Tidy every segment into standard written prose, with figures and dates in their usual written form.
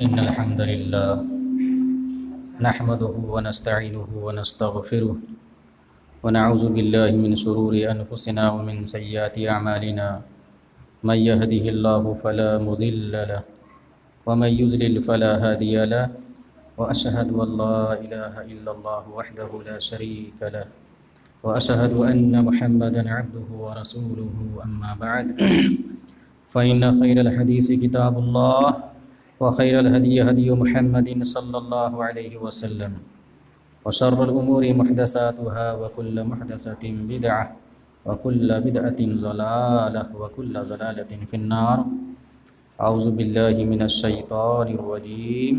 إن الحمد لله نحمده ونستعينه ونستغفره ونعوذ بالله من شرور أنفسنا ومن سيئات أعمالنا من يهده الله فلا مضل له ومن يضلل فلا هادي له وأشهد أن لا إله إلا الله وحده لا شريك له وأشهد أن محمدا عبده ورسوله أما بعد فإن خير الحديث كتاب الله وخير الهدي هدي محمد صلى الله عليه وسلم وشر الأمور محدثاتها وكل محدثة بدعة وكل بدعة ضلالة وكل ضلالة في النار. أعوذ بالله من الشيطان الرجيم.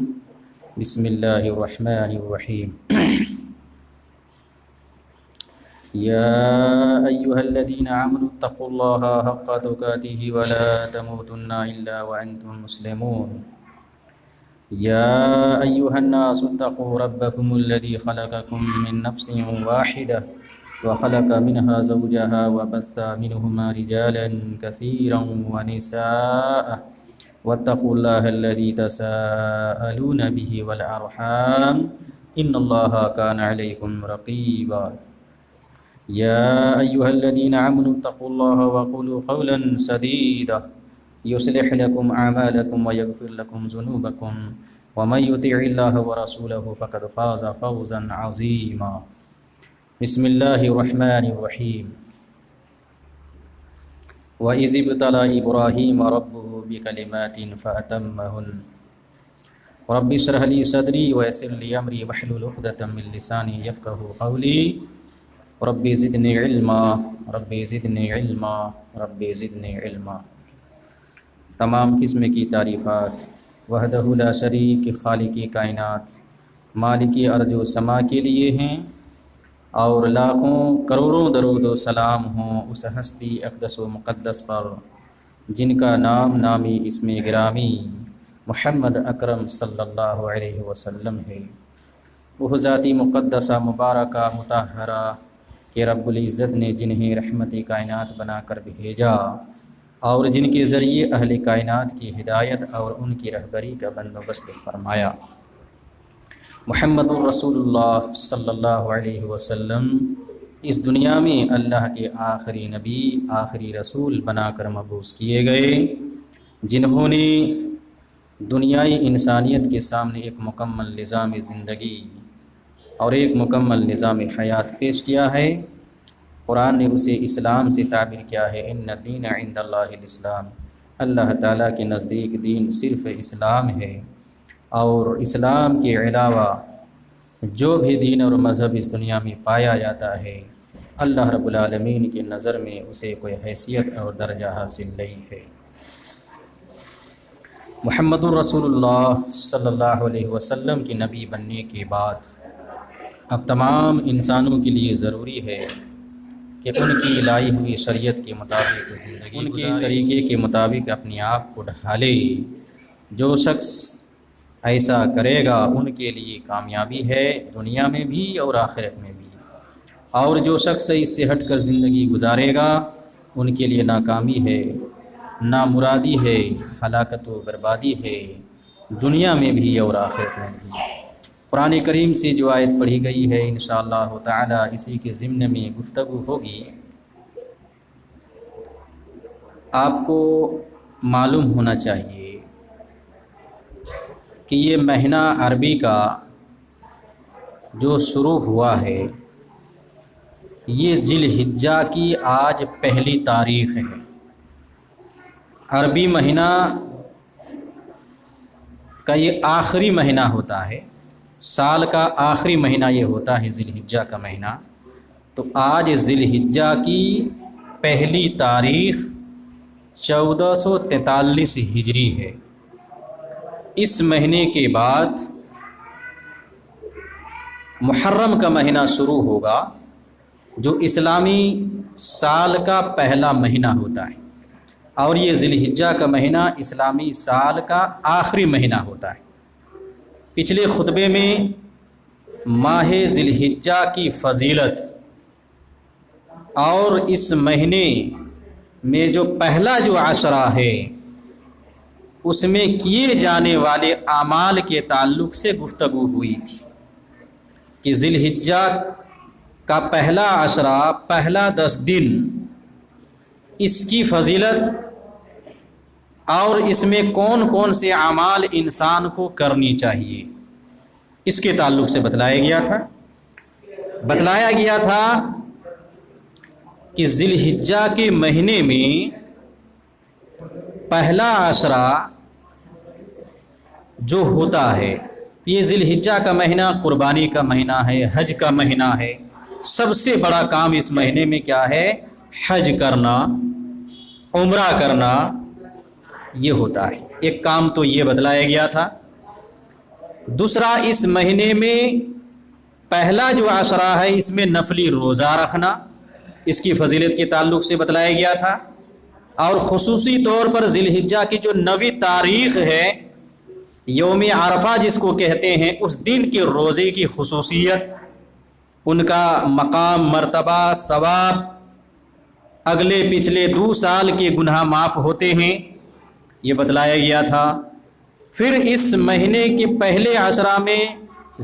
بسم الله الرحمن الرحيم. يا أيها الذين آمنوا اتقوا الله حق تقاته ولا تموتن إلا وأنتم مسلمون. يا أيها الناس اتقوا ربكم الذي خلقكم من نفس واحدة وخلق منها زوجها وبث منهما رجالا كثيرا ونساء واتقوا الله الذي تساءلون به والأرحام إن الله كان عليكم رقيبا. يا أيها الذين آمنوا اتقوا الله وقولوا قولا سديدا يصلح لكم أعمالكم ويغفر لكم ذنوبكم ومن يطع الله ورسوله فقد فاز فوزا عظيما. بسم الله الرحمن الرحيم. وإذ ابتلى إبراهيم ربه بكلمات فأتمهن رب اشرح لي صدري ويسر لي أمري واحلل عقدة من لساني يفقهوا قولي ربی زدنی علما ربی زدنی علما ربی زدنی علما. تمام قسم کی تعریفات وحدہ لا شریک خالق کائنات مالک ارض و سما کے لیے ہیں، اور لاکھوں کروڑوں درود و سلام ہوں اس ہستی اقدس و مقدس پر جن کا نام نامی اسم گرامی محمد اکرم صلی اللہ علیہ وسلم ہے. وہ ذاتی مقدسہ مبارکہ مطہرہ کہ رب العزت نے جنہیں رحمت کائنات بنا کر بھیجا اور جن کے ذریعے اہل کائنات کی ہدایت اور ان کی رہبری کا بندوبست فرمایا. محمد الرسول اللہ صلی اللہ علیہ وسلم اس دنیا میں اللہ کے آخری نبی آخری رسول بنا کر مبعوث کیے گئے، جنہوں نے دنیائی انسانیت کے سامنے ایک مکمل نظام زندگی اور ایک مکمل نظام حیات پیش کیا ہے. قرآن نے اسے اسلام سے تعبیر کیا ہے، ان الدین عند اللہ الاسلام. اللہ تعالیٰ کے نزدیک دین صرف اسلام ہے، اور اسلام کے علاوہ جو بھی دین اور مذہب اس دنیا میں پایا جاتا ہے اللہ رب العالمین کی نظر میں اسے کوئی حیثیت اور درجہ حاصل نہیں ہے. محمد الرسول اللہ صلی اللہ علیہ وسلم کی نبی بننے کے بعد اب تمام انسانوں کے لیے ضروری ہے کہ ان کی لائی ہوئی شریعت کے مطابق زندگی ان کے طریقے کے مطابق اپنے آپ کو ڈھالے. جو شخص ایسا کرے گا ان کے لیے کامیابی ہے دنیا میں بھی اور آخرت میں بھی، اور جو شخص اس سے ہٹ کر زندگی گزارے گا ان کے لیے ناکامی ہے، نامرادی ہے، ہلاکت و بربادی ہے دنیا میں بھی اور آخرت میں بھی. قرآن کریم سے جو آیت پڑھی گئی ہے انشاءاللہ تعالی اسی کے ضمن میں گفتگو ہوگی. آپ کو معلوم ہونا چاہیے کہ یہ مہینہ عربی کا جو شروع ہوا ہے یہ ذی الحجہ کی آج پہلی تاریخ ہے. عربی مہینہ کا یہ آخری مہینہ ہوتا ہے، سال کا آخری مہینہ یہ ہوتا ہے ذی الحجہ کا مہینہ. تو آج ذی الحجہ کی پہلی تاریخ 1443 ہجری ہے. اس مہینے کے بعد محرم کا مہینہ شروع ہوگا جو اسلامی سال کا پہلا مہینہ ہوتا ہے، اور یہ ذی الحجہ کا مہینہ اسلامی سال کا آخری مہینہ ہوتا ہے. پچھلے خطبے میں ماہ ذی الحجہ کی فضیلت اور اس مہینے میں جو پہلا جو عشرہ ہے اس میں کیے جانے والے اعمال کے تعلق سے گفتگو ہوئی تھی کہ ذی الحجہ کا پہلا عشرہ، پہلا 10 دن، اس کی فضیلت اور اس میں کون کون سے اعمال انسان کو کرنی چاہیے، اس کے تعلق سے بتلایا گیا تھا کہ ذی الحجہ کے مہینے میں پہلا عشرہ جو ہوتا ہے، یہ ذی الحجہ کا مہینہ قربانی کا مہینہ ہے، حج کا مہینہ ہے۔ سب سے بڑا کام اس مہینے میں کیا ہے؟ حج کرنا، عمرہ کرنا، یہ ہوتا ہے۔ ایک کام تو یہ بتلایا گیا تھا۔ دوسرا، اس مہینے میں پہلا جو عشرہ ہے اس میں نفلی روزہ رکھنا، اس کی فضیلت کے تعلق سے بتلایا گیا تھا۔ اور خصوصی طور پر ذی الحجہ کی جو 9 تاریخ ہے، یوم عرفہ جس کو کہتے ہیں، اس دن کے روزے کی خصوصیت، ان کا مقام، مرتبہ، ثواب، اگلے پچھلے 2 سال کے گناہ معاف ہوتے ہیں، یہ بتلایا گیا تھا۔ پھر اس مہینے کے پہلے عشرہ میں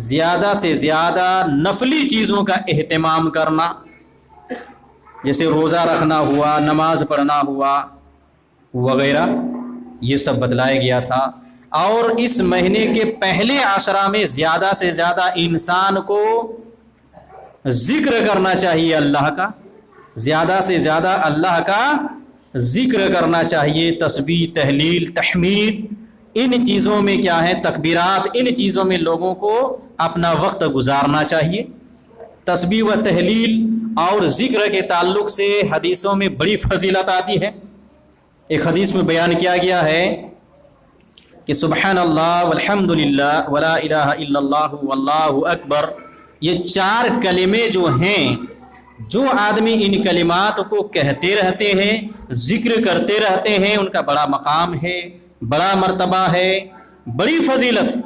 زیادہ سے زیادہ نفلی چیزوں کا اہتمام کرنا، جیسے روزہ رکھنا ہوا، نماز پڑھنا ہوا وغیرہ، یہ سب بتلایا گیا تھا۔ اور اس مہینے کے پہلے عشرہ میں زیادہ سے زیادہ انسان کو ذکر کرنا چاہیے اللہ کا، زیادہ سے زیادہ اللہ کا ذکر کرنا چاہیے، تسبیح، تہلیل، تحمید، ان چیزوں میں کیا ہے؟ تکبیرات، ان چیزوں میں لوگوں کو اپنا وقت گزارنا چاہیے۔ تسبیح و تہلیل اور ذکر کے تعلق سے حدیثوں میں بڑی فضیلت آتی ہے۔ ایک حدیث میں بیان کیا گیا ہے کہ سبحان اللہ والحمد للہ ولا الہ الا اللہ واللہ اکبر، یہ 4 کلمے جو ہیں، جو آدمی ان کلمات کو کہتے رہتے ہیں، ذکر کرتے رہتے ہیں، ان کا بڑا مقام ہے، بڑا مرتبہ ہے، بڑی فضیلت۔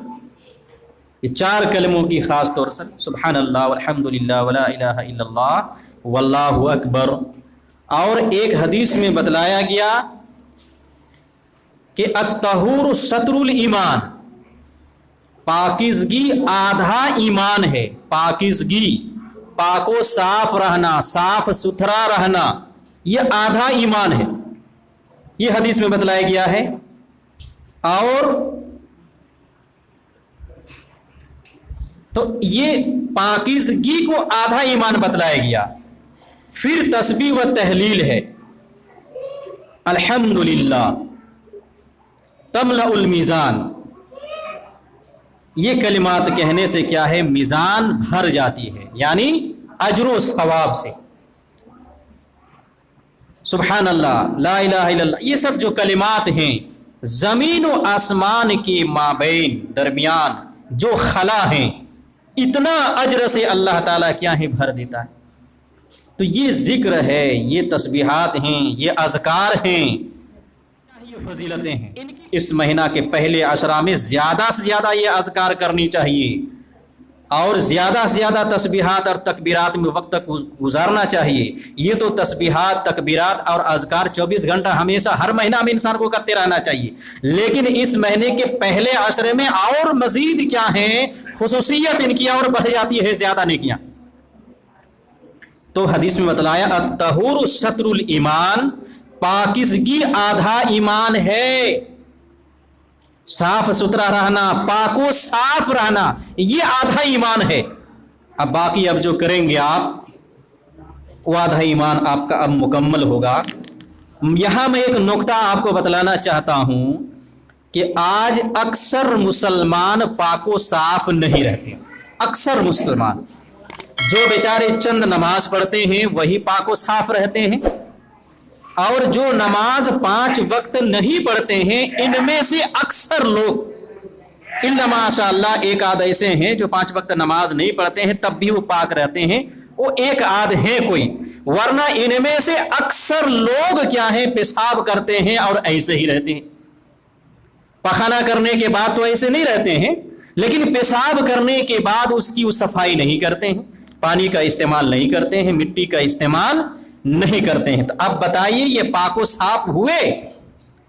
یہ 4 کلموں کی خاص طور سے سبحان اللہ والحمد للہ ولا الہ الا اللہ واللہ اکبر۔ اور ایک حدیث میں بتلایا گیا کہ الطہور شطر الایمان، پاکیزگی آدھا ایمان ہے۔ پاکیزگی، پاک و صاف رہنا، صاف ستھرا رہنا، یہ آدھا ایمان ہے، یہ حدیث میں بتلایا گیا ہے۔ اور تو یہ پاکیزگی کو آدھا ایمان بتلایا گیا۔ پھر تسبیح و تہلیل ہے، الحمدللہ تملأ المیزان، یہ کلمات کہنے سے کیا ہے؟ میزان بھر جاتی ہے، یعنی اجر و ثواب سے۔ سبحان اللہ، لا الہ الا اللہ، یہ سب جو کلمات ہیں، زمین و آسمان کے مابین، درمیان جو خلا ہیں، اتنا اجر سے اللہ تعالیٰ کیا ہے؟ بھر دیتا ہے۔ تو یہ ذکر ہے، یہ تسبیحات ہیں، یہ اذکار ہیں، یہ فضیلتیں ہیں۔ اس مہینہ کے پہلے عشرہ میں زیادہ سے زیادہ یہ اذکار کرنی چاہیے، اور زیادہ سے زیادہ تسبیحات اور تکبیرات میں وقت گزارنا چاہیے۔ یہ تو تسبیحات، تکبیرات اور اذکار 24 گھنٹہ ہمیشہ ہر مہینہ میں انسان کو کرتے رہنا چاہیے، لیکن اس مہینے کے پہلے عشرے میں اور مزید کیا ہے؟ خصوصیت ان کی اور بڑھ جاتی ہے، زیادہ نیکیاں۔ تو حدیث میں بتلایا الطہور شطر الایمان، پاکیزگی آدھا ایمان ہے، صاف ستھرا رہنا، پاک و صاف رہنا، یہ آدھا ایمان ہے۔ اب باقی اب جو کریں گے آپ، وہ آدھا ایمان آپ کا اب مکمل ہوگا۔ یہاں میں ایک نقطہ آپ کو بتلانا چاہتا ہوں کہ آج اکثر مسلمان پاک و صاف نہیں رہتے۔ اکثر مسلمان جو بیچارے چند نماز پڑھتے ہیں وہی پاک و صاف رہتے ہیں، اور جو نماز 5 وقت نہیں پڑھتے ہیں، ان میں سے اکثر لوگ الا ماشاء اللہ ایک آدھ ایسے ہیں جو 5 وقت نماز نہیں پڑھتے ہیں تب بھی وہ پاک رہتے ہیں، وہ ایک آدھ ہے کوئی، ورنہ ان میں سے اکثر لوگ کیا ہیں؟ پیشاب کرتے ہیں اور ایسے ہی رہتے ہیں۔ پخانہ کرنے کے بعد تو ایسے نہیں رہتے ہیں، لیکن پیشاب کرنے کے بعد اس کی صفائی نہیں کرتے ہیں، پانی کا استعمال نہیں کرتے ہیں، مٹی کا استعمال نہیں کرتے ہیں۔ تو اب بتائیے یہ پاک و صاف ہوئے؟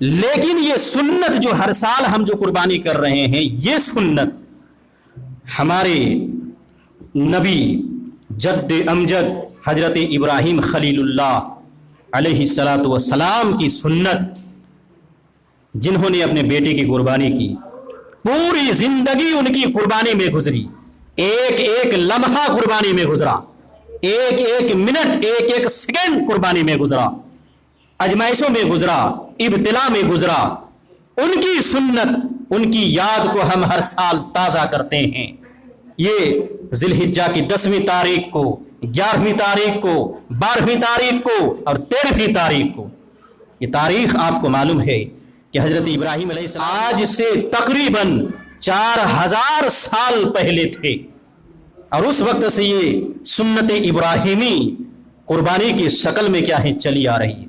لیکن یہ سنت جو ہر سال ہم جو قربانی کر رہے ہیں، یہ سنت ہمارے نبی جد امجد حضرت ابراہیم خلیل اللہ علیہ الصلاۃ والسلام کی سنت، جنہوں نے اپنے بیٹے کی قربانی کی، پوری زندگی ان کی قربانی میں گزری، ایک ایک لمحہ قربانی میں گزرا، ایک ایک منٹ، ایک ایک سیکنڈ قربانی میں گزرا، آزمائشوں میں گزرا، ابتلا میں گزرا۔ ان کی سنت، ان کی یاد کو ہم ہر سال تازہ کرتے ہیں۔ یہ ذی الحجہ کی 10ویں تاریخ کو، 11ویں تاریخ کو، 12ویں تاریخ کو اور 13ویں تاریخ کو، یہ تاریخ آپ کو معلوم ہے کہ حضرت ابراہیم علیہ السلام آج سے تقریباً 4000 سال پہلے تھے، اور اس وقت سے یہ سنت ابراہیمی قربانی کی شکل میں کیا ہے چلی آ رہی ہے۔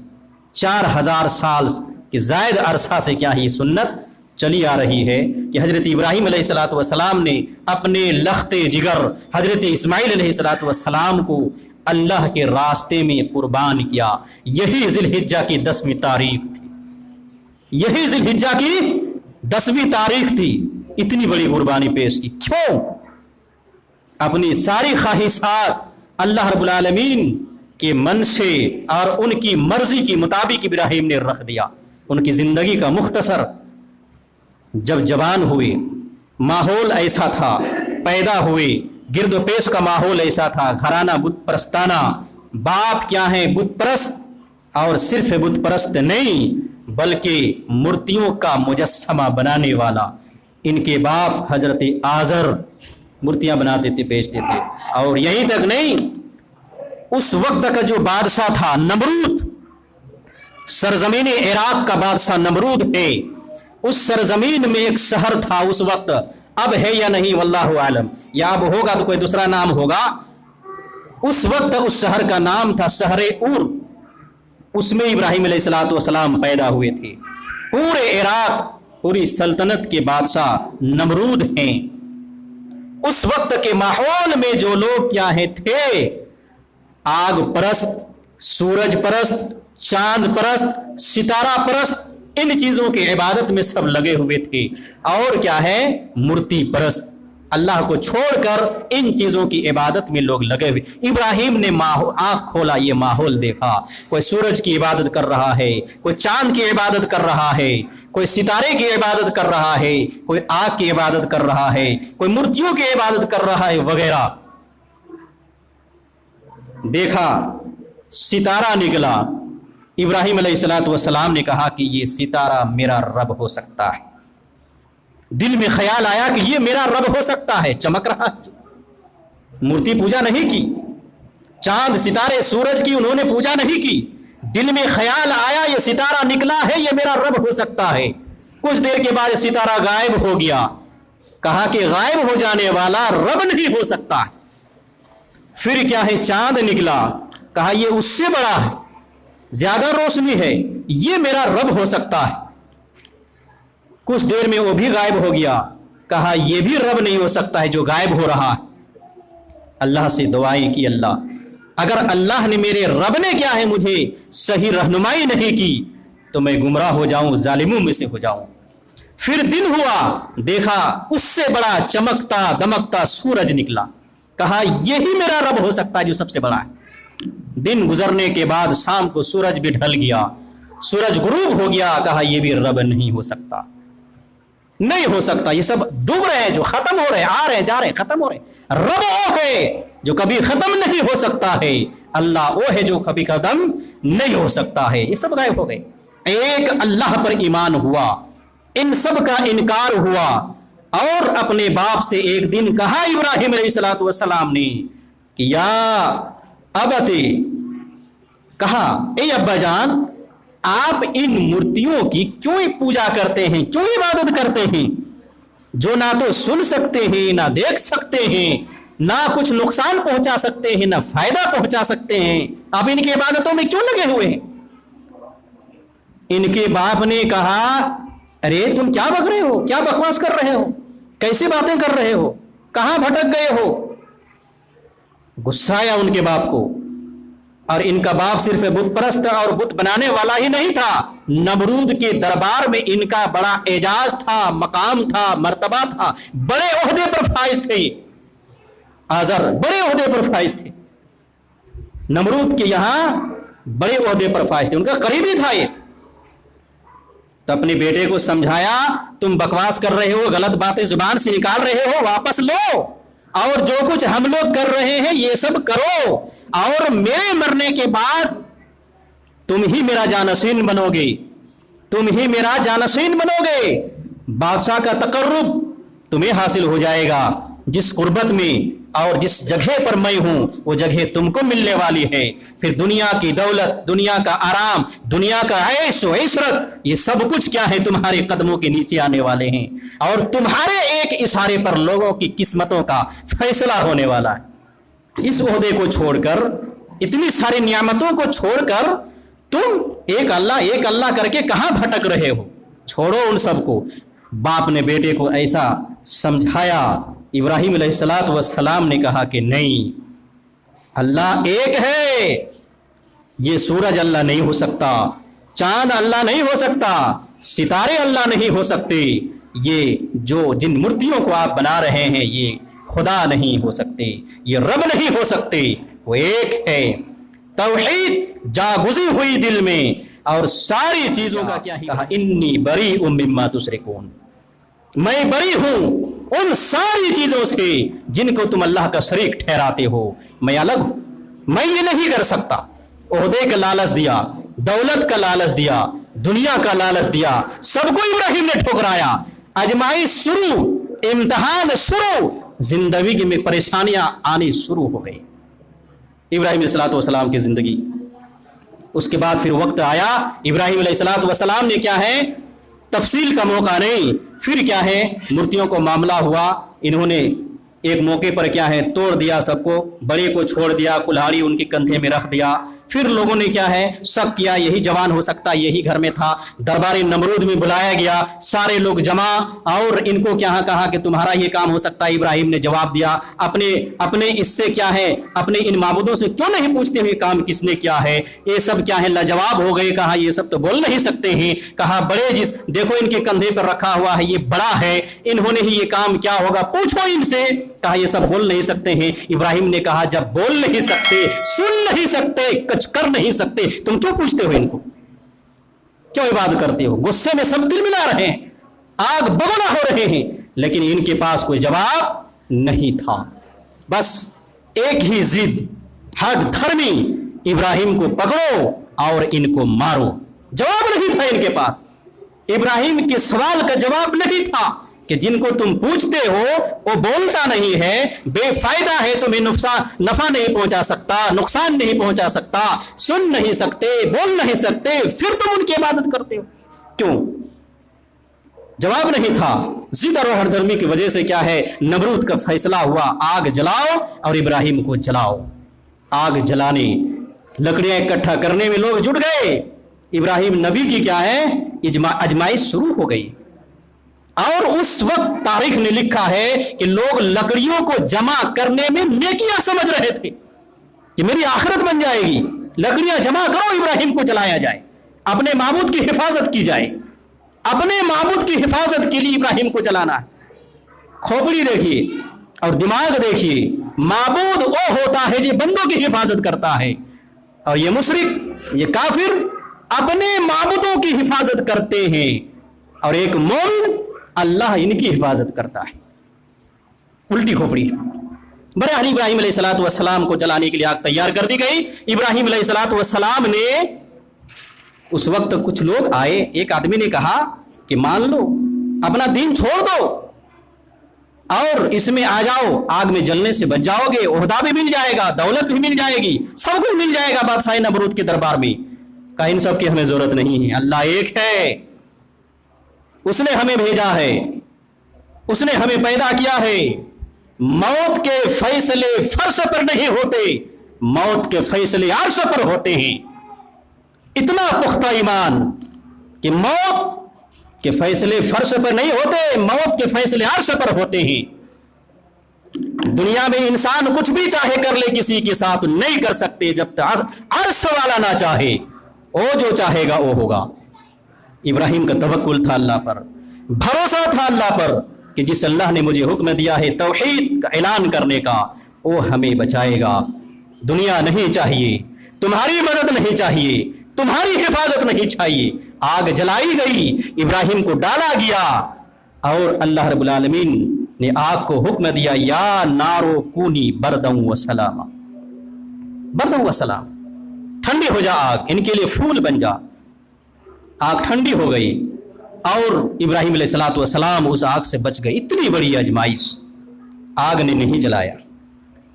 4000 سال کے زائد عرصہ سے کیا ہے یہ سنت چلی آ رہی ہے کہ حضرت ابراہیم علیہ السلام نے اپنے لخت جگر حضرت اسماعیل علیہ السلام کو اللہ کے راستے میں قربان کیا۔ یہی ذی الحجہ کی 10ویں تاریخ تھی، یہی ذی الحجہ کی 10ویں تاریخ تھی۔ اتنی بڑی قربانی پیش کی، کیوں؟ اپنی ساری خواہشات اللہ رب العالمین کے من سے اور ان کی مرضی کے مطابق ابراہیم نے رکھ دیا۔ ان کی زندگی کا مختصر، جب جوان ہوئے ماحول ایسا تھا، پیدا ہوئے گرد و پیش کا ماحول ایسا تھا، گھرانہ بت پرستانہ، باپ کیا ہیں بت پرست، اور صرف بت پرست نہیں بلکہ مورتیوں کا مجسمہ بنانے والا۔ ان کے باپ حضرت آزر مورتیاں بناتے تھے، بیچتے تھے۔ اور یہیں تک نہیں، اس وقت کا جو بادشاہ تھا نمرود، سرزمین عراق کا بادشاہ نمرود ہے، اس سرزمین میں ایک شہر تھا اس وقت، اب ہے یا نہیں واللہ عالم، یا اب ہوگا تو کوئی دوسرا نام ہوگا۔ اس وقت اس شہر کا نام تھا شہر اور، اس میں ابراہیم علیہ السلام پیدا ہوئے تھے۔ پورے عراق، پوری سلطنت کے بادشاہ نمرود ہیں۔ اس وقت کے ماحول میں جو لوگ کیا ہیں تھے، آگ پرست، سورج پرست، چاند پرست، ستارہ پرست، ان چیزوں کی عبادت میں سب لگے ہوئے تھے۔ اور کیا ہے؟ مورتی پرست، اللہ کو چھوڑ کر ان چیزوں کی عبادت میں لوگ لگے ہوئے۔ ابراہیم نے آنکھ کھولا، یہ ماحول دیکھا، کوئی سورج کی عبادت کر رہا ہے، کوئی چاند کی عبادت کر رہا ہے، کوئی ستارے کی عبادت کر رہا ہے، کوئی آگ کی عبادت کر رہا ہے، کوئی مورتیوں کی عبادت کر رہا ہے وغیرہ۔ دیکھا ستارہ نکلا، ابراہیم علیہ السلام نے کہا کہ یہ ستارہ میرا رب ہو سکتا ہے۔ دل میں خیال آیا کہ یہ میرا رب ہو سکتا ہے، چمک رہا ہے۔ مورتی پوجا نہیں کی، چاند ستارے سورج کی انہوں نے پوجا نہیں کی، دل میں خیال آیا یہ ستارہ نکلا ہے، یہ میرا رب ہو سکتا ہے۔ کچھ دیر کے بعد ستارہ غائب ہو گیا، کہا کہ غائب ہو جانے والا رب نہیں ہو سکتا ہے۔ پھر کیا ہے؟ چاند نکلا، کہا یہ اس سے بڑا ہے، زیادہ روشنی ہے، یہ میرا رب ہو سکتا ہے۔ کچھ دیر میں وہ بھی غائب ہو گیا، کہا یہ بھی رب نہیں ہو سکتا ہے جو غائب ہو رہا ہے۔ اللہ سے دعائیں کی، اللہ اگر اللہ نے میرے رب نے کیا ہے مجھے صحیح رہنمائی نہیں کی تو میں گمراہ ہو جاؤں، ظالموں میں سے ہو جاؤں۔ پھر دن ہوا، دیکھا اس سے بڑا چمکتا دمکتا سورج نکلا، کہا یہی میرا رب ہو سکتا ہے جو سب سے بڑا ہے۔ دن گزرنے کے بعد شام کو سورج بھی ڈھل گیا، سورج غروب ہو گیا، کہا یہ بھی رب نہیں ہو سکتا، نہیں ہو سکتا، یہ سب ڈوب رہے ہیں، جو ختم ہو رہے ہیں، آ رہے ہیں جا رہے ہیں، ختم ہو رہے ہیں۔ رب وہ ہے جو کبھی ختم نہیں ہو سکتا ہے، اللہ وہ ہے جو کبھی ختم نہیں ہو سکتا ہے۔ یہ سب غائب ہو گئے، ایک اللہ پر ایمان ہوا، ان سب کا انکار ہوا۔ اور اپنے باپ سے ایک دن کہا ابراہیم علیہ السلام نے کہ یا ابتی، کہا اے ابا جان، آپ ان مورتیوں کی کیوں پوجا کرتے ہیں، کیوں عبادت کرتے ہیں، جو نہ تو سن سکتے ہیں، نہ دیکھ سکتے ہیں، نہ کچھ نقصان پہنچا سکتے ہیں، نہ فائدہ پہنچا سکتے ہیں، آپ ان کی عبادتوں میں کیوں لگے ہوئے ہیں؟ ان کے باپ نے کہا ارے تم کیا بک رہے ہو، کیا بکواس کر رہے ہو، کیسی باتیں کر رہے ہو، کہاں بھٹک گئے ہو؟ غصہ آیا ان کے باپ کو، اور ان کا باپ صرف بت پرست اور بت بنانے والا ہی نہیں تھا، نمرود کے دربار میں ان کا بڑا اعزاز تھا، مقام تھا، مرتبہ تھا، بڑے عہدے پر فائز تھے، آزر بڑے عہدے پر فائز تھے، نمرود کے یہاں بڑے عہدے پر فائز تھے، ان کا قریبی تھا یہ۔ تو اپنے بیٹے کو سمجھایا، تم بکواس کر رہے ہو، غلط باتیں زبان سے نکال رہے ہو، واپس لو، اور جو کچھ ہم لوگ کر رہے ہیں یہ سب کرو، اور میرے مرنے کے بعد تم ہی میرا جانشین بنو گے، تم ہی میرا جانشین بنو گے، بادشاہ کا تقرب تمہیں حاصل ہو جائے گا، جس قربت میں اور جس جگہ پر میں ہوں وہ جگہ تم کو ملنے والی ہے، پھر دنیا کی دولت، دنیا کا آرام، دنیا کا عیش و عشرت، یہ سب کچھ کیا ہے تمہارے قدموں کے نیچے آنے والے ہیں، اور تمہارے ایک اشارے پر لوگوں کی قسمتوں کا فیصلہ ہونے والا ہے۔ اس عہدے کو چھوڑ کر، اتنی ساری نعمتوں کو چھوڑ کر تم ایک اللہ کر کے کہاں بھٹک رہے ہو؟ چھوڑو ان سب کو۔ باپ نے بیٹے کو ایسا سمجھایا، ابراہیم علیہ السلام نے کہا کہ نہیں، اللہ ایک ہے، یہ سورج اللہ نہیں ہو سکتا، چاند اللہ نہیں ہو سکتا، ستارے اللہ نہیں ہو سکتے، یہ جن مورتیوں کو آپ بنا رہے ہیں یہ خدا نہیں ہو سکتے، یہ رب نہیں ہو سکتے، وہ ایک ہے۔ توحید جاگزی ہوئی دل میں، اور ساری چیزوں کا کیا ہی کہا، انی بریء مما تشرکون، میں بری ہوں ان ساری چیزوں سے جن کو تم اللہ کا شریک ٹھہراتے ہو، میں الگ ہوں، میں یہ نہیں کر سکتا۔ عہدے کا لالچ دیا، دولت کا لالچ دیا، دنیا کا لالچ دیا، سب کو ابراہیم نے ٹھکرایا، آزمائش شروع، امتحان شروع، زندگی میں پریشانیاں آنی شروع ہو گئی ابراہیم علیہ السلام کی زندگی۔ اس کے بعد پھر وقت آیا، ابراہیم علیہ السلام نے کیا ہے، تفصیل کا موقع نہیں، پھر کیا ہے، مورتیوں کو معاملہ ہوا، انہوں نے ایک موقع پر کیا ہے توڑ دیا، سب کو، بڑے کو چھوڑ دیا، کلہاڑی ان کے کندھے میں رکھ دیا، پھر لوگوں نے کیا ہے شک کیا یہی جوان ہو سکتا، یہی گھر میں تھا، دربار نمرود میں بلایا گیا، سارے لوگ جمع، اور ان کو کیا کہا کہ تمہارا یہ کام ہو سکتا ہے۔ ابراہیم نے جواب دیا، اپنے اس سے کیا ہے، اپنے ان معبودوں سے کیوں نہیں پوچھتے ہوئے کام کس نے کیا ہے، یہ سب کیا ہے لاجواب ہو گئے، کہا یہ سب تو بول نہیں سکتے ہیں، کہا بڑے جس دیکھو ان کے کندھے پر رکھا ہوا ہے یہ بڑا ہے، انہوں نے ہی یہ کام کیا ہوگا، پوچھو ان سے، کہا یہ سب بول نہیں سکتے ہیں۔ ابراہیم نے کہا جب بول نہیں سکتے، سن نہیں سکتے، کچھ کر نہیں سکتے، تم کیوں پوچھتے ہو ان کو، کیوں عبادت کرتے ہو؟ غصے میں سب دل ملا رہے ہیں، آگ بگولا ہو رہے ہیں، لیکن ان کے پاس کوئی جواب نہیں تھا، بس ایک ہی ضد، ہٹ دھرمی، ابراہیم کو پکڑو اور ان کو مارو۔ جواب نہیں تھا ان کے پاس، ابراہیم کے سوال کا جواب نہیں تھا کہ جن کو تم پوچھتے ہو وہ بولتا نہیں ہے، بے فائدہ ہے، تمہیں نفع نہیں پہنچا سکتا، نقصان نہیں پہنچا سکتا، سن نہیں سکتے، بول نہیں سکتے، پھر تم ان کی عبادت کرتے ہو کیوں؟ جواب نہیں تھا۔ ضد اور ہر دھرمی کی وجہ سے کیا ہے، نمرود کا فیصلہ ہوا، آگ جلاؤ اور ابراہیم کو جلاؤ۔ آگ جلانے، لکڑیاں اکٹھا کرنے میں لوگ جٹ گئے، ابراہیم نبی کی کیا ہے آزمائش شروع ہو گئی، اور اس وقت تاریخ نے لکھا ہے کہ لوگ لکڑیوں کو جمع کرنے میں نیکیاں سمجھ رہے تھے کہ میری آخرت بن جائے گی، لکڑیاں جمع کرو، ابراہیم کو جلایا جائے، اپنے معبود کی حفاظت کی جائے، اپنے معبود کی حفاظت کے لیے ابراہیم کو جلانا ہے۔ کھوپڑی دیکھیے اور دماغ دیکھیے، معبود وہ ہوتا ہے جو بندوں کی حفاظت کرتا ہے، اور یہ مشرک، یہ کافر اپنے معبودوں کی حفاظت کرتے ہیں، اور ایک مومن اللہ ان کی حفاظت کرتا ہے۔ الٹی کھوپڑی۔ برحال ابراہیم علیہ السلام کو جلانے کے لیے آگ تیار کر دی گئی۔ ابراہیم علیہ السلام نے اس وقت کچھ لوگ آئے، ایک آدمی نے کہا کہ مان لو، اپنا دین چھوڑ دو اور اس میں آ جاؤ، آگ میں جلنے سے بچ جاؤ گے، عہدہ بھی مل جائے گا، دولت بھی مل جائے گی، سب کچھ مل جائے گا بادشاہ نمرود کے دربار میں۔ کہا ان سب کی ہمیں ضرورت نہیں ہے، اللہ ایک ہے، اس نے ہمیں بھیجا ہے، اس نے ہمیں پیدا کیا ہے، موت کے فیصلے فرش پر نہیں ہوتے، موت کے فیصلے عرش پر ہوتے ہیں۔ اتنا پختہ ایمان کہ موت کے فیصلے فرش پر نہیں ہوتے، موت کے فیصلے عرش پر ہوتے ہیں۔ دنیا میں انسان کچھ بھی چاہے کر لے، کسی کے ساتھ نہیں کر سکتے جب تک عرش والا نہ چاہے، وہ جو چاہے گا وہ ہوگا۔ ابراہیم کا توکل تھا اللہ پر، بھروسہ تھا اللہ پر کہ جس اللہ نے مجھے حکم دیا ہے توحید کا اعلان کرنے کا، وہ ہمیں بچائے گا۔ دنیا نہیں چاہیے، تمہاری مدد نہیں چاہیے، تمہاری حفاظت نہیں چاہیے۔ آگ جلائی گئی، ابراہیم کو ڈالا گیا، اور اللہ رب العالمین نے آگ کو حکم دیا یا نارو کونی بردم و سلام، بردم و سلام، ٹھنڈی ہو جا آگ، ان کے لیے پھول بن جا۔ آگ ٹھنڈی ہو گئی اور ابراہیم علیہ السلام اس آگ سے بچ گئے۔ اتنی بڑی آزمائش، آگ نے نہیں جلایا۔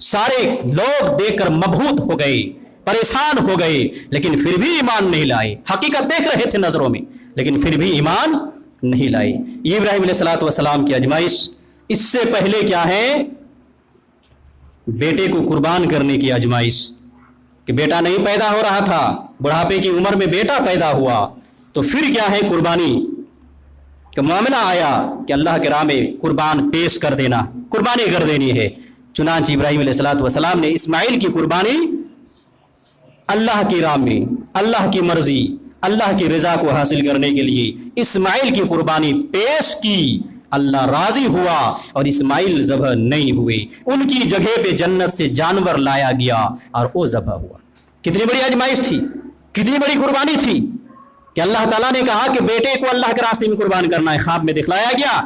سارے لوگ دیکھ کر مبہوت ہو گئے، پریشان ہو گئے، لیکن پھر بھی ایمان نہیں لائے۔ حقیقت دیکھ رہے تھے نظروں میں، لیکن پھر بھی ایمان نہیں لائے۔ یہ ابراہیم علیہ السلام کی آزمائش۔ اس سے پہلے کیا ہے؟ بیٹے کو قربان کرنے کی آزمائش، کہ بیٹا نہیں پیدا ہو رہا تھا، بڑھاپے کی عمر میں بیٹا پیدا ہوا، تو پھر کیا ہے؟ قربانی کا معاملہ آیا کہ اللہ کے راہ میں قربان پیش کر دینا، قربانی کر دینی ہے۔ چنانچہ ابراہیم علیہ السلام نے اسماعیل کی قربانی اللہ کی راہ میں، اللہ کی مرضی، اللہ کی رضا کو حاصل کرنے کے لیے اسماعیل کی قربانی پیش کی۔ اللہ راضی ہوا اور اسماعیل ذبح نہیں ہوئے، ان کی جگہ پہ جنت سے جانور لایا گیا اور وہ ذبح ہوا۔ کتنی بڑی آزمائش تھی، کتنی بڑی قربانی تھی کہ اللہ تعالیٰ نے کہا کہ بیٹے کو اللہ کے راستے میں قربان کرنا ہے۔ خواب میں دکھلایا گیا،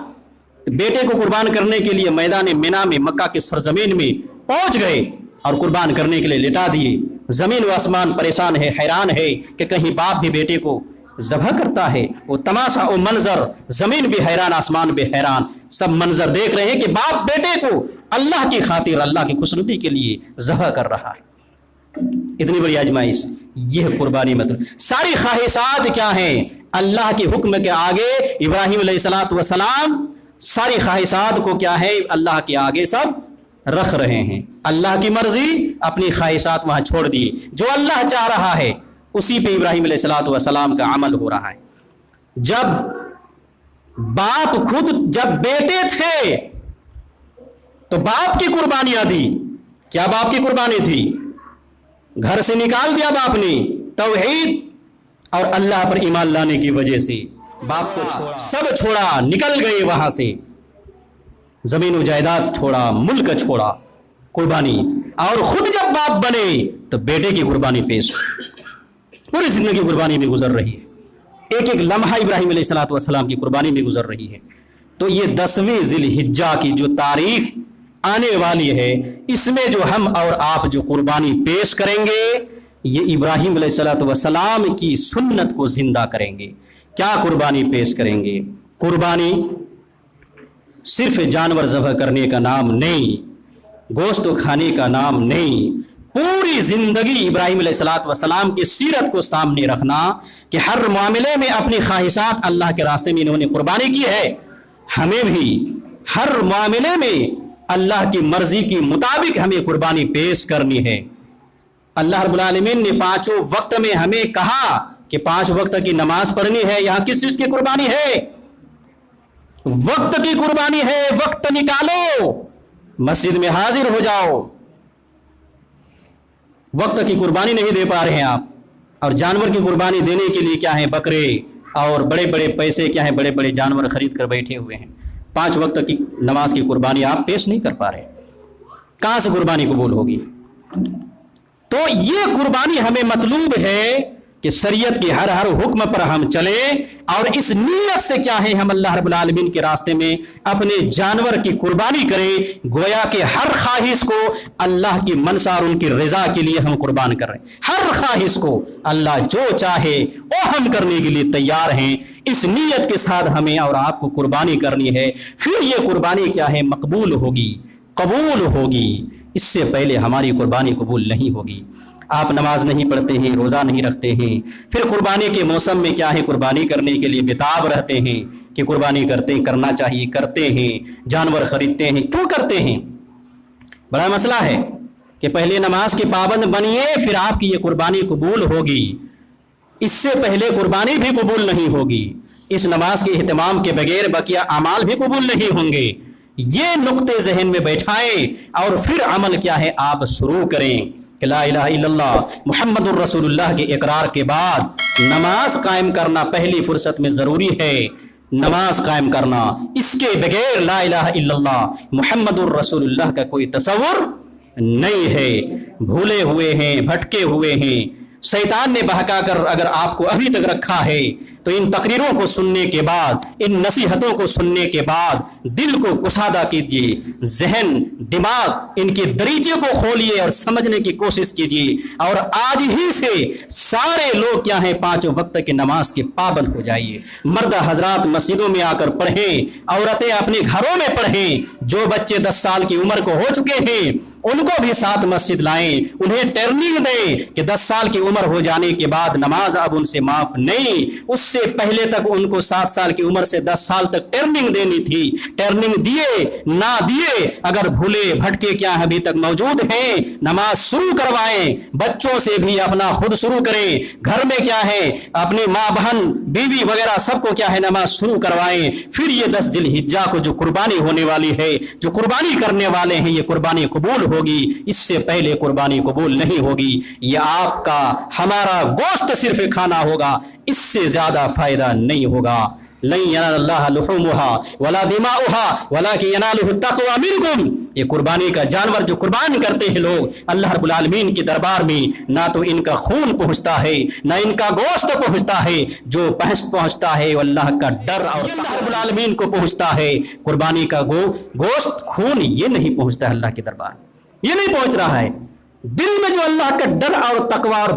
بیٹے کو قربان کرنے کے لیے میدان مینا میں، مکہ کے سرزمین میں پہنچ گئے اور قربان کرنے کے لیے لٹا دیے۔ زمین و آسمان پریشان ہے، حیران ہے کہ کہیں باپ بھی بیٹے کو ذبح کرتا ہے۔ وہ تماشا، وہ منظر، زمین بھی حیران، آسمان بھی حیران، سب منظر دیکھ رہے ہیں کہ باپ بیٹے کو اللہ کی خاطر، اللہ کی خوشنودی کے لیے ذبح کر رہا ہے۔ اتنی بڑی آزمائش، یہ قربانی مطلب۔ ساری خواہشات کیا ہیں؟ اللہ کے حکم کے آگے ابراہیم علیہ السلام ساری خواہشات کو کیا ہے؟ اللہ کے آگے سب رکھ رہے ہیں۔ اللہ کی مرضی، اپنی خواہشات وہاں چھوڑ دیے۔ جو اللہ چاہ رہا ہے اسی پہ ابراہیم علیہ السلام کا عمل ہو رہا ہے۔ جب باپ خود جب بیٹے تھے تو باپ کی قربانیاں دی۔ کیا باپ کی قربانی تھی؟ گھر سے نکال دیا باپ نے، توحید اور اللہ پر ایمان لانے کی وجہ سے باپ کو چھوڑا، سب چھوڑا، نکل گئے وہاں سے، زمین و جائیداد چھوڑا، ملک چھوڑا، قربانی۔ اور خود جب باپ بنے تو بیٹے کی قربانی پیش، پوری زندگی قربانی میں گزر رہی ہے۔ ایک ایک لمحہ ابراہیم علیہ السلام کی قربانی میں گزر رہی ہے۔ تو یہ 10ویں ذی الحجہ کی جو تاریخ آنے والی ہے، اس میں جو ہم اور آپ جو قربانی پیش کریں گے، یہ ابراہیم علیہ السلام کی سنت کو زندہ کریں گے۔ کیا قربانی پیش کریں گے؟ قربانی صرف جانور ذبح کرنے کا نام نہیں، گوشت کھانے کا نام نہیں، پوری زندگی ابراہیم علیہ السلام کی سیرت کو سامنے رکھنا کہ ہر معاملے میں اپنی خواہشات اللہ کے راستے میں انہوں نے قربانی کی ہے۔ ہمیں بھی ہر معاملے میں اللہ کی مرضی کے مطابق ہمیں قربانی پیش کرنی ہے۔ اللہ رب العالمین نے 5 وقت میں ہمیں کہا کہ 5 وقت کی نماز پڑھنی ہے۔ یہاں کس چیز کی قربانی ہے؟ وقت کی قربانی ہے۔ وقت نکالو، مسجد میں حاضر ہو جاؤ۔ وقت کی قربانی نہیں دے پا رہے ہیں آپ، اور جانور کی قربانی دینے کے لیے کیا ہے؟ بکرے اور بڑے بڑے پیسے کیا ہے؟ بڑے بڑے جانور خرید کر بیٹھے ہوئے ہیں۔ 5 وقت کی نماز کی قربانی آپ پیش نہیں کر پا رہے، کہاں سے قربانی قبول ہوگی؟ تو یہ قربانی ہمیں مطلوب ہے کہ شریعت کے ہر حکم پر ہم چلیں، اور اس نیت سے کیا ہے؟ ہم اللہ رب العالمین کے راستے میں اپنے جانور کی قربانی کریں، گویا کہ ہر خواہش کو اللہ کی منشا اور ان کی رضا کے لیے ہم قربان کر رہے ہیں۔ ہر خواہش کو اللہ جو چاہے وہ ہم کرنے کے لیے تیار ہیں۔ اس نیت کے ساتھ ہمیں اور آپ کو قربانی کرنی ہے، پھر یہ قربانی کیا ہے؟ مقبول ہوگی، قبول ہوگی۔ اس سے پہلے ہماری قربانی قبول نہیں ہوگی۔ آپ نماز نہیں پڑھتے ہیں، روزہ نہیں رکھتے ہیں، پھر قربانی کے موسم میں کیا ہے؟ قربانی کرنے کے لیے بتاب رہتے ہیں کہ قربانی کرتے ہیں، کرنا چاہیے، کرتے ہیں، جانور خریدتے ہیں۔ کیوں کرتے ہیں؟ بڑا مسئلہ ہے کہ پہلے نماز کے پابند بنیے، پھر آپ کی یہ قربانی قبول ہوگی۔ اس سے پہلے قربانی بھی قبول نہیں ہوگی۔ اس نماز کے اہتمام کے بغیر بقیہ اعمال بھی قبول نہیں ہوں گے۔ یہ نقطے ذہن میں بیٹھائیں اور پھر عمل کیا ہے آپ شروع کریں کہ لا الہ الا اللہ محمد الرسول اللہ کے اقرار کے بعد نماز قائم کرنا پہلی فرصت میں ضروری ہے. نماز قائم کرنا، اس کے بغیر لا الہ الا اللہ محمد الرسول اللہ کا کوئی تصور نہیں ہے. بھولے ہوئے ہیں، بھٹکے ہوئے ہیں، شیطان نے بہکا کر اگر آپ کو ابھی تک رکھا ہے تو ان تقریروں کو سننے کے بعد، ان نصیحتوں کو سننے کے بعد دل کو کشادہ کیجیے، ذہن دماغ ان کے دریچے کو کھولیے اور سمجھنے کی کوشش کیجیے، اور آج ہی سے سارے لوگ کیا ہیں 5 وقت کی نماز کے پابند ہو جائیے. مرد حضرات مسجدوں میں آ کر پڑھیں، عورتیں اپنے گھروں میں پڑھیں، جو بچے 10 سال کی عمر کو ہو چکے ہیں ان کو بھی ساتھ مسجد لائیں، انہیں ٹریننگ دیں کہ 10 سال کی عمر ہو جانے کے بعد نماز اب ان سے معاف نہیں، اس سے پہلے تک ان کو 7 سال کی عمر سے 10 سال تک ٹریننگ دینی تھی. ٹریننگ دیے نہ دیے، اگر بھولے بھٹکے کیا ابھی تک موجود ہیں، نماز شروع کروائیں. بچوں سے بھی اپنا خود شروع کریں، گھر میں کیا ہے اپنی ماں بہن بیوی وغیرہ سب کو کیا ہے نماز شروع کروائیں. پھر یہ 10 ذی الحجہ کو جو قربانی ہونے والی ہے، جو قربانی کرنے والے ہیں، یہ قربانی قبول ہوگی. اس سے پہلے قربانی قبول نہیں ہوگی. یہ آپ کا ہمارا گوشت صرف کھانا ہوگا، اس سے زیادہ فائدہ نہیں ہوگا. لن ینال اللہ لحومها ولا دماؤها ولکن ینالہ التقوی منکم. یہ قربانی کا جانور جو قربان کرتے ہیں لوگ اللہ رب العالمین کے دربار میں، نہ تو ان کا خون پہنچتا ہے نہ ان کا گوشت پہنچتا ہے، جو پہنچتا ہے وہ اللہ کا ڈر اور اللہ رب العالمین کو پہنچتا ہے. قربانی کا گوشت خون یہ نہیں پہنچتا ہے اللہ کے دربار میں، یہ نہیں پہنچ رہا ہے. دل میں جو اللہ کا ڈر اور تقوی اور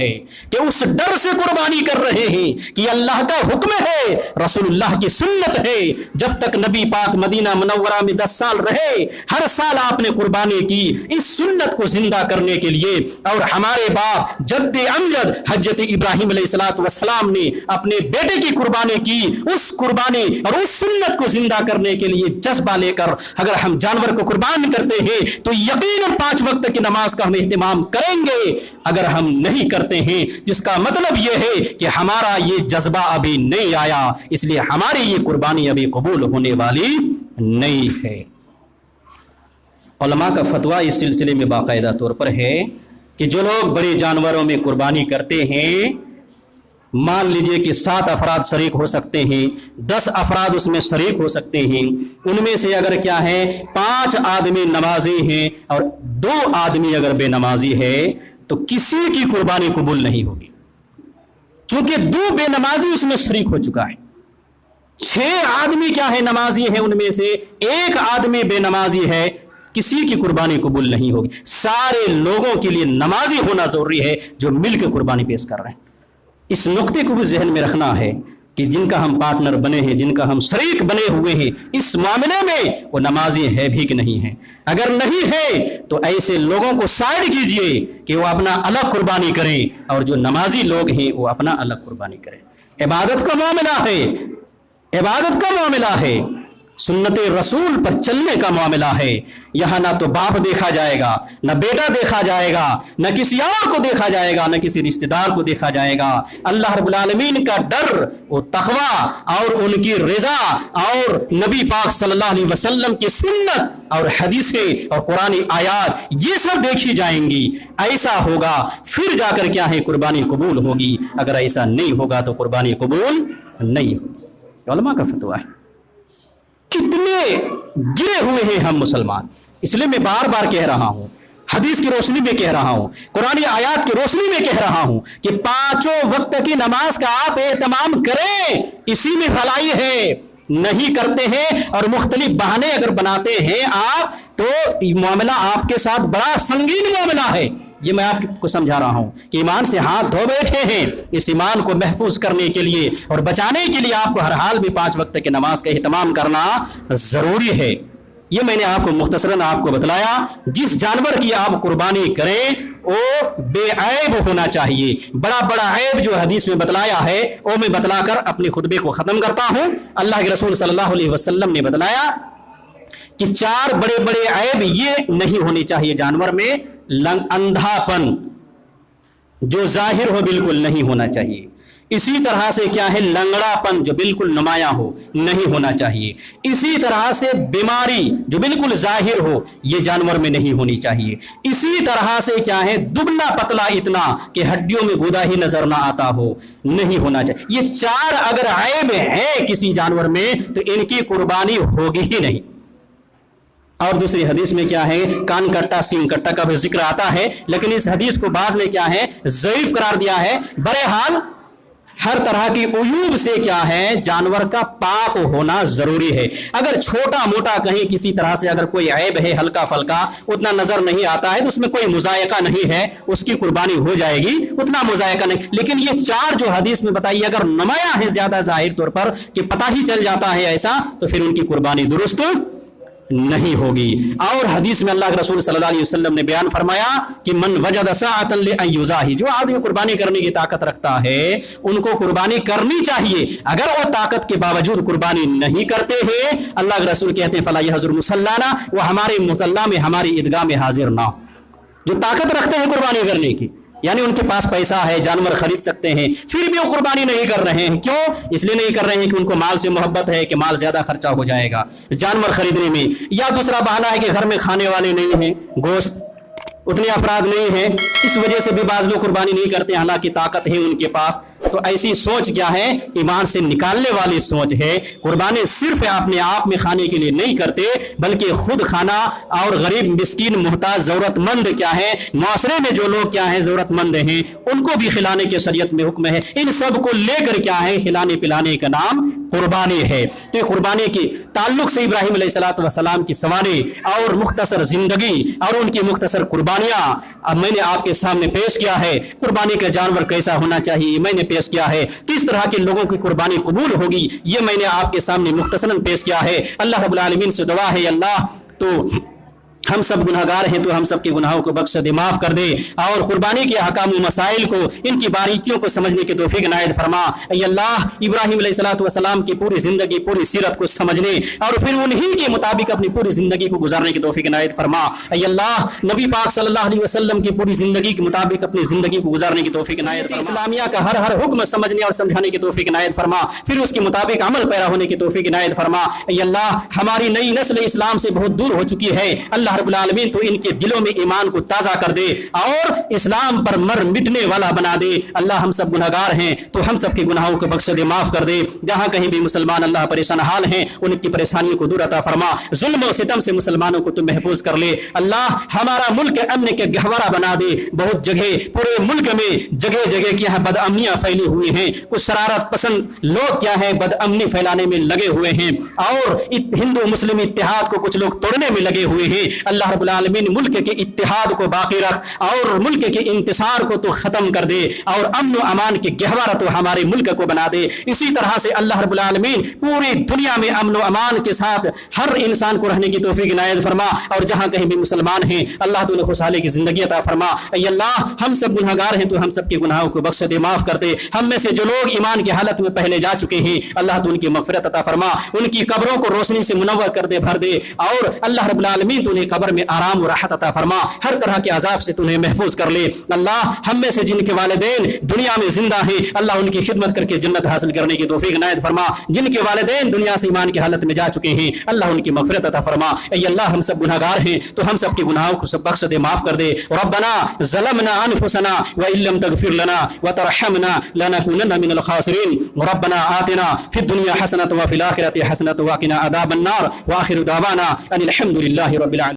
ہے کہ اس ڈر سے قربانی کر رہے ہیں کہ اللہ کا حکم ہے، رسول اللہ کی سنت ہے. جب تک نبی پاک مدینہ منورہ میں 10 سال رہے، ہر سال آپ نے قربانی کی اس سنت کو زندہ کرنے کے لیے. اور ہمارے باپ جد امجد حضرت ابراہیم علیہ السلام نے اپنے بیٹے کی قربانی کی. اس قربانی اور اس سنت کو زندہ کرنے کے لیے جذبہ لے کر اگر ہم جانور کو قربان کرتے ہیں تو یقیناً 5 وقت کی نماز کا ہم اہتمام کریں گے. اگر ہم نہیں کرتے ہیں جس کا مطلب یہ ہے کہ ہمارا یہ جذبہ ابھی نہیں آیا، اس لیے ہماری یہ قربانی ابھی قبول ہونے والی نہیں ہے. علماء کا فتویٰ اس سلسلے میں باقاعدہ طور پر ہے کہ جو لوگ بڑے جانوروں میں قربانی کرتے ہیں، مان لیجئے کہ 7 افراد شریک ہو سکتے ہیں، 10 افراد اس میں شریک ہو سکتے ہیں، ان میں سے اگر کیا ہے 5 آدمی نمازی ہیں اور 2 آدمی اگر بے نمازی ہے تو کسی کی قربانی قبول نہیں ہوگی، چونکہ 2 بے نمازی اس میں شریک ہو چکا ہے. 6 آدمی کیا ہے نمازی ہیں، ان میں سے 1 آدمی بے نمازی ہے، کسی کی قربانی قبول نہیں ہوگی. سارے لوگوں کے لیے نمازی ہونا ضروری ہے جو مل کے قربانی پیش کر رہے ہیں. اس نقطے کو بھی ذہن میں رکھنا ہے کہ جن کا ہم پارٹنر بنے ہیں، جن کا ہم شریک بنے ہوئے ہیں، اس معاملے میں وہ نمازی ہے بھی کہ نہیں ہے. اگر نہیں ہے تو ایسے لوگوں کو سائڈ کیجئے کہ وہ اپنا الگ قربانی کریں، اور جو نمازی لوگ ہیں وہ اپنا الگ قربانی کریں. عبادت کا معاملہ ہے، عبادت کا معاملہ ہے، سنت رسول پر چلنے کا معاملہ ہے. یہاں نہ تو باپ دیکھا جائے گا، نہ بیٹا دیکھا جائے گا، نہ کسی اور کو دیکھا جائے گا، نہ کسی رشتہ دار کو دیکھا جائے گا. اللہ رب العالمین کا ڈر و تقوی اور ان کی رضا اور نبی پاک صلی اللہ علیہ وسلم کی سنت اور حدیثیں اور قرآن آیات یہ سب دیکھی جائیں گی. ایسا ہوگا پھر جا کر کیا ہے قربانی قبول ہوگی، اگر ایسا نہیں ہوگا تو قربانی قبول نہیں ہوگی. علماء کا فتویٰ ہے. کتنے گرے ہوئے ہیں ہم مسلمان، اس لیے میں بار بار کہہ رہا ہوں، حدیث کی روشنی میں کہہ رہا ہوں، قرآن آیات کی روشنی میں کہہ رہا ہوں کہ 5 وقت کی نماز کا آپ اہتمام کریں، اسی میں بھلائی ہے. نہیں کرتے ہیں اور مختلف بہانے اگر بناتے ہیں آپ تو معاملہ آپ کے ساتھ بڑا سنگین معاملہ ہے. یہ میں آپ کو سمجھا رہا ہوں کہ ایمان سے ہاتھ دھو بیٹھے ہیں. اس ایمان کو محفوظ کرنے کے لیے اور بچانے کے لیے آپ کو ہر حال میں 5 وقت کی نماز کا اہتمام کرنا ضروری ہے. یہ میں نے آپ کو مختصراً آپ کو بتلایا. جس جانور کی آپ قربانی کریں وہ بے عیب ہونا چاہیے. بڑا بڑا عیب جو حدیث میں بتلایا ہے وہ میں بتلا کر اپنے خطبے کو ختم کرتا ہوں. اللہ کے رسول صلی اللہ علیہ وسلم نے بتلایا کہ 4 بڑے بڑے عیب یہ نہیں ہونے چاہیے جانور میں. اندھاپن جو ظاہر ہو بالکل نہیں ہونا چاہیے. اسی طرح سے کیا ہے لنگڑا پن جو بالکل نمایاں ہو نہیں ہونا چاہیے. اسی طرح سے بیماری جو بالکل ظاہر ہو یہ جانور میں نہیں ہونی چاہیے. اسی طرح سے کیا ہے دبلا پتلا اتنا کہ ہڈیوں میں گودا ہی نظر نہ آتا ہو نہیں ہونا چاہیے. یہ 4 اگر عیب ہے کسی جانور میں تو ان کی قربانی ہوگی ہی نہیں. اور دوسری حدیث میں کیا ہے کان کٹا سینگ کٹا کا بھی ذکر آتا ہے، لیکن اس حدیث کو بعض نے کیا ہے ضعیف قرار دیا ہے. بہرحال ہر طرح کی عیوب سے کیا ہے جانور کا پاک ہونا ضروری ہے. اگر چھوٹا موٹا کہیں کسی طرح سے اگر کوئی عیب ہے ہلکا پھلکا اتنا نظر نہیں آتا ہے تو اس میں کوئی مذائقہ نہیں ہے، اس کی قربانی ہو جائے گی، اتنا مذائقہ نہیں. لیکن یہ 4 جو حدیث میں بتائیے اگر نمایاں ہے زیادہ ظاہر طور پر کہ پتہ ہی چل جاتا ہے ایسا تو پھر ان کی قربانی درست نہیں ہوگی. اور حدیث میں اللہ کے رسول صلی اللہ علیہ وسلم نے بیان فرمایا کہ من وجد ساعۃ لأن یضاحی، جو آدمی قربانی کرنے کی طاقت رکھتا ہے ان کو قربانی کرنی چاہیے. اگر وہ طاقت کے باوجود قربانی نہیں کرتے ہیں اللہ کے رسول کہتے ہیں فلا یحضر مصلانا، وہ ہمارے مصلی میں ہماری عیدگاہ میں حاضر نہ ہو. جو طاقت رکھتے ہیں قربانی کرنے کی یعنی ان کے پاس پیسہ ہے جانور خرید سکتے ہیں پھر بھی وہ قربانی نہیں کر رہے ہیں. کیوں؟ اس لیے نہیں کر رہے ہیں کہ ان کو مال سے محبت ہے کہ مال زیادہ خرچہ ہو جائے گا جانور خریدنے میں، یا دوسرا بہانہ ہے کہ گھر میں کھانے والے نہیں ہیں، گوشت اتنے افراد نہیں ہیں، اس وجہ سے بھی بعض لوگ قربانی نہیں کرتے حالانکہ طاقت ہے ان کے پاس. تو ایسی سوچ کیا ہے ایمان سے نکالنے والی سوچ ہے. قربانی صرف اپنے آپ میں کھانے کے لیے نہیں کرتے بلکہ خود کھانا اور غریب مسکین محتاج ضرورت مند کیا ہے معاشرے میں جو لوگ کیا ہیں ضرورت مند ہیں ان کو بھی کھلانے کے شریعت میں حکم ہے. ان سب کو لے کر کیا ہے کھلانے پلانے کا نام قربانی ہے. تو قربانی کے تعلق سے ابراہیم علیہ السلام کی سوانح اور مختصر زندگی اور ان کی مختصر قربانیاں اب میں نے آپ کے سامنے پیش کیا ہے. قربانی کا جانور کیسا ہونا چاہیے میں نے پیش کیا ہے، کس طرح کے لوگوں کی قربانی قبول ہوگی یہ میں نے آپ کے سامنے مختصراً پیش کیا ہے. اللہ رب العالمین سے دعا ہے اللہ تو ہم سب گناہگار ہیں تو ہم سب کے گناہوں کو بخش دے معاف کر دے اور قربانی کے احکام و مسائل کو ان کی باریکیوں کو سمجھنے کی توفیق عنایت فرما. اے اللہ ابراہیم علیہ السلام کی پوری زندگی پوری سیرت کو سمجھنے اور پھر انہی کے مطابق اپنی پوری زندگی کو گزارنے کی توفیق عنایت فرما. اے اللہ نبی پاک صلی اللہ علیہ وسلم کی پوری زندگی کے مطابق اپنی زندگی کو گزارنے کی توفیق عنایت فرما. اسلامیہ کا ہر حکم سمجھنے اور سمجھانے کی توفیق عنایت فرما، پھر اس کے مطابق عمل پیرا ہونے کی توفیق عنایت فرما. اے اللہ ہماری نئی نسل اسلام سے بہت دور ہو چکی ہے، اللہ رب العالمین تو ان کے دلوں میں ایمان کو تازہ کر دے اور اسلام پر مٹنے والا بنا دے. اللہ ہم سب گناہگار ہیں تو ہم سب کے گناہوں کو بخش دے معاف کر دے. جہاں کہیں بھی مسلمان اللہ پریشان حال ہیں ان کی پریشانیوں کو دور عطا فرما، ظلم و ستم سے مسلمانوں کو تو محفوظ کر لے. اللہ ہمارا ملک امن کے گہوارہ بنا دے. بہت جگہ پورے ملک میں جگہ جگہ کی بد امنیاں پھیلی ہوئی ہیں، کچھ شرارت پسند لوگ کیا ہے بد امنی پھیلانے میں لگے ہوئے ہیں اور ہندو مسلم اتحاد کو کچھ لوگ توڑنے میں لگے ہوئے ہیں. اللہ رب العالمین ملک کے اتحاد کو باقی رکھ اور ملک کے انتصار کو تو ختم کر دے اور امن و امان کے گہوارہ تو ہمارے ملک کو بنا دے. اسی طرح سے اللہ رب العالمین پوری دنیا میں امن و امان کے ساتھ ہر انسان کو رہنے کی توفیق عنایت فرما اور جہاں کہیں بھی مسلمان ہیں اللہ تو انہیں خوشحالی کی زندگی عطا فرما. اے اللہ ہم سب گناہگار ہیں تو ہم سب کے گناہوں کو بخش دے معاف کر دے. ہم میں سے جو لوگ ایمان کی حالت میں پہلے جا چکے ہیں اللہ تو ان کی مغفرت عطا فرما، ان کی قبروں کو روشنی سے منور کر دے بھر دے اور اللہ رب العالمین تو انہیں قبر میں آرام و راحت عطا فرما، ہر طرح کے عذاب سے انہیں محفوظ کر لے. اللہ ہم میں سے جن کے والدین دنیا میں زندہ ہیں اللہ ان کی خدمت کر کے جنت حاصل کرنے کی توفیق عنایت فرما. جن کے والدین دنیا سے ایمان کی حالت میں جا چکے ہیں اللہ ان کی مغفرت عطا فرما. اے اللہ ہم سب گناہگار ہیں تو ہم سب کے گناہوں کو سب بخش دے معاف کر دے. ربنا ظلمنا انفسنا وان لم تغفر لنا وترحمنا لنكونن من الخاسرين. ربنا آتنا في الدنيا حسنة وفي الآخرة حسنة وقنا عذاب النار. واخر دعوانا ان الحمد لله رب العالمين.